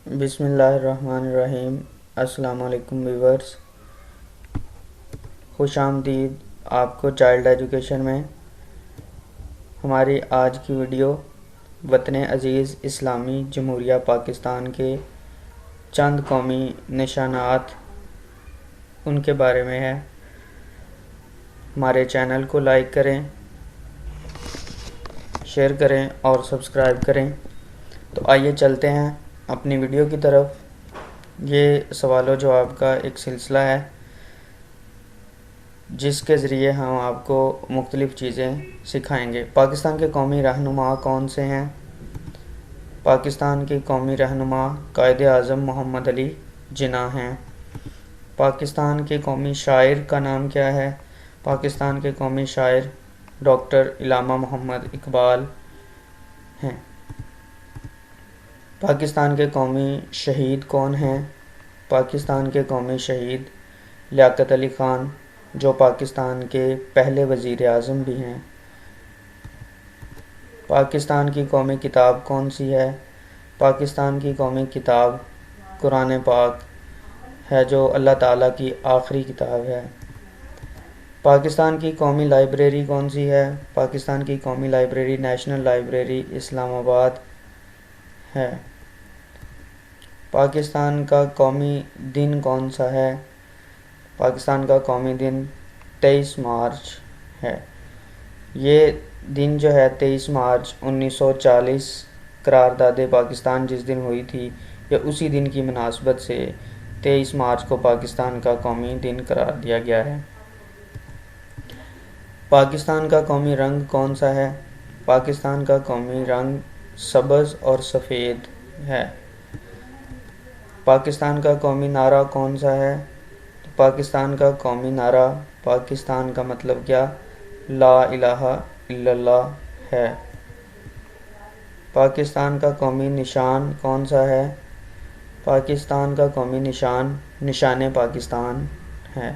بسم اللہ الرحمن الرحیم۔ السلام علیکم ویورز، خوش آمدید آپ کو چائلڈ ایجوکیشن میں۔ ہماری آج کی ویڈیو وطن عزیز اسلامی جمہوریہ پاکستان کے چند قومی نشانات ان کے بارے میں ہے۔ ہمارے چینل کو لائک کریں، شیئر کریں اور سبسکرائب کریں۔ تو آئیے چلتے ہیں اپنی ویڈیو کی طرف۔ یہ سوال و جواب کا ایک سلسلہ ہے جس کے ذریعے ہم آپ کو مختلف چیزیں سکھائیں گے۔ پاکستان کے قومی رہنما کون سے ہیں؟ پاکستان کے قومی رہنما قائد اعظم محمد علی جناح ہیں۔ پاکستان کے قومی شاعر کا نام کیا ہے؟ پاکستان کے قومی شاعر ڈاکٹر علامہ محمد اقبال ہیں۔ پاکستان کے قومی شہید کون ہیں؟ پاکستان کے قومی شہید لیاقت علی خان، جو پاکستان کے پہلے وزیر اعظم بھی ہیں۔ پاکستان کی قومی کتاب کون سی ہے؟ پاکستان کی قومی کتاب قرآن پاک ہے، جو اللہ تعالیٰ کی آخری کتاب ہے۔ پاکستان کی قومی لائبریری کون سی ہے؟ پاکستان کی قومی لائبریری نیشنل لائبریری اسلام آباد ہے۔ پاکستان کا قومی دن کون سا ہے؟ پاکستان کا قومی دن 23 مارچ ہے۔ یہ دن جو ہے 23 مارچ 1940 قرارداد پاکستان جس دن ہوئی تھی، یہ اسی دن کی مناسبت سے 23 مارچ کو پاکستان کا قومی دن قرار دیا گیا ہے۔ پاکستان کا قومی رنگ کون سا ہے؟ پاکستان کا قومی رنگ سبز اور سفید ہے۔ پاکستان کا قومی نعرہ کون سا ہے؟ پاکستان کا قومی نعرہ، پاکستان کا مطلب کیا؟ لا الہ الا اللہ ہے۔ پاکستان کا قومی نشان کون سا ہے؟ پاکستان کا قومی نشان نشان پاکستان ہے۔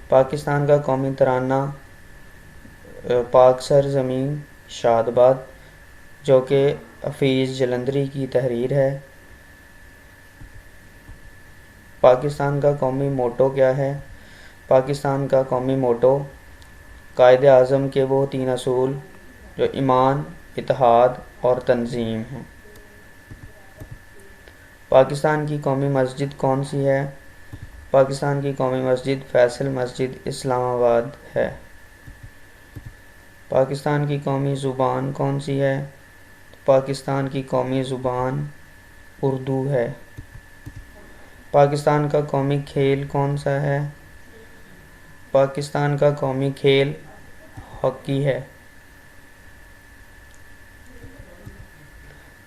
پاکستان کا قومی ترانہ پاک سر زمین شاد آباد، جو کہ حفیظ جلندری کی تحریر ہے۔ پاکستان کا قومی موٹو کیا ہے؟ پاکستان کا قومی موٹو قائد اعظم کے وہ 3 اصول جو ایمان، اتحاد اور تنظیم ہیں۔ پاکستان کی قومی مسجد کون سی ہے؟ پاکستان کی قومی مسجد فیصل مسجد اسلام آباد ہے۔ پاکستان کی قومی زبان کون سی ہے؟ پاکستان کی قومی زبان اردو ہے۔ پاکستان کا قومی کھیل کون سا ہے؟ پاکستان کا قومی کھیل ہاکی ہے۔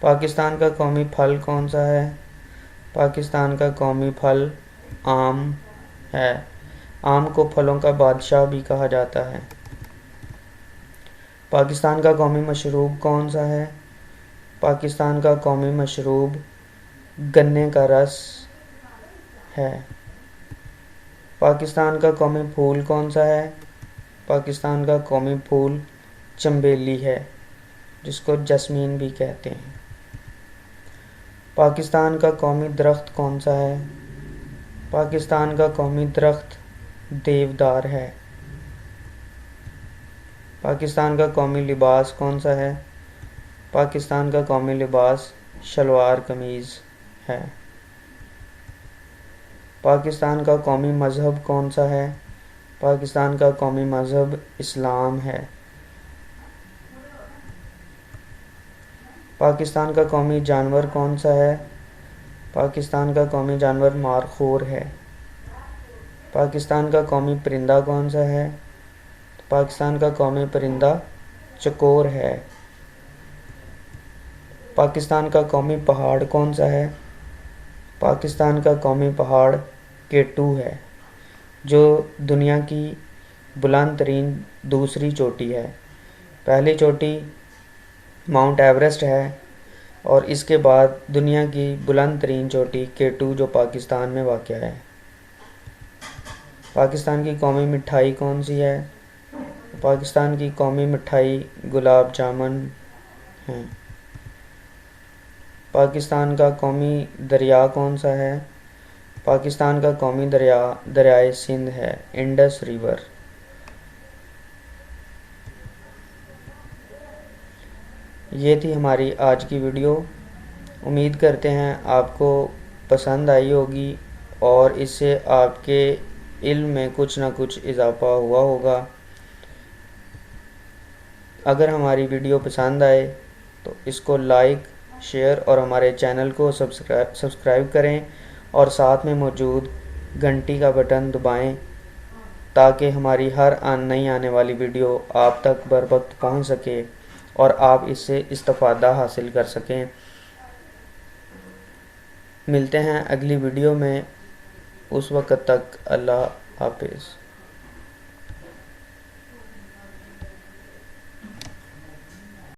پاکستان کا قومی پھل کون سا ہے؟ پاکستان کا قومی پھل آم ہے۔ آم کو پھلوں کا بادشاہ بھی کہا جاتا ہے۔ پاکستان کا قومی مشروب کون سا ہے؟ پاکستان کا قومی مشروب گنے کا رس ہے۔ پاکستان کا قومی پھول کون سا ہے؟ پاکستان کا قومی پھول چنبیلی ہے، جس کو جسمین بھی کہتے ہیں۔ پاکستان کا قومی درخت کون سا ہے؟ پاکستان کا قومی درخت دیودار ہے۔ پاکستان کا قومی لباس کون سا ہے؟ پاکستان کا قومی لباس شلوار قمیض ہے۔ پاکستان کا قومی مذہب کون سا ہے؟ پاکستان کا قومی مذہب اسلام ہے۔ پاکستان کا قومی جانور کون سا ہے؟ پاکستان کا قومی جانور مارخور ہے۔ پاکستان کا قومی پرندہ کون سا ہے؟ پاکستان کا قومی پرندہ چکور ہے۔ پاکستان کا قومی پہاڑ کون سا ہے؟ پاکستان کا قومی پہاڑ کیٹو ہے، جو دنیا کی بلند ترین دوسری چوٹی ہے۔ پہلی چوٹی ماؤنٹ ایوریسٹ ہے، اور اس کے بعد دنیا کی بلند ترین چوٹی کیٹو، جو پاکستان میں واقع ہے۔ پاکستان کی قومی مٹھائی کون سی ہے؟ پاکستان کی قومی مٹھائی گلاب جامن ہیں۔ پاکستان کا قومی دریا کون سا ہے؟ پاکستان کا قومی دریا دریائے سندھ ہے، انڈس ریور۔ یہ تھی ہماری آج کی ویڈیو، امید کرتے ہیں آپ کو پسند آئی ہوگی اور اس سے آپ کے علم میں کچھ نہ کچھ اضافہ ہوا ہوگا۔ اگر ہماری ویڈیو پسند آئے تو اس کو لائک، شیئر اور ہمارے چینل کو سبسکرائب کریں اور ساتھ میں موجود گھنٹی کا بٹن دبائیں تاکہ ہماری ہر نئی آنے والی ویڈیو آپ تک بر وقت پہنچ سکے اور آپ اس سے استفادہ حاصل کر سکیں۔ ملتے ہیں اگلی ویڈیو میں، اس وقت تک اللہ حافظ۔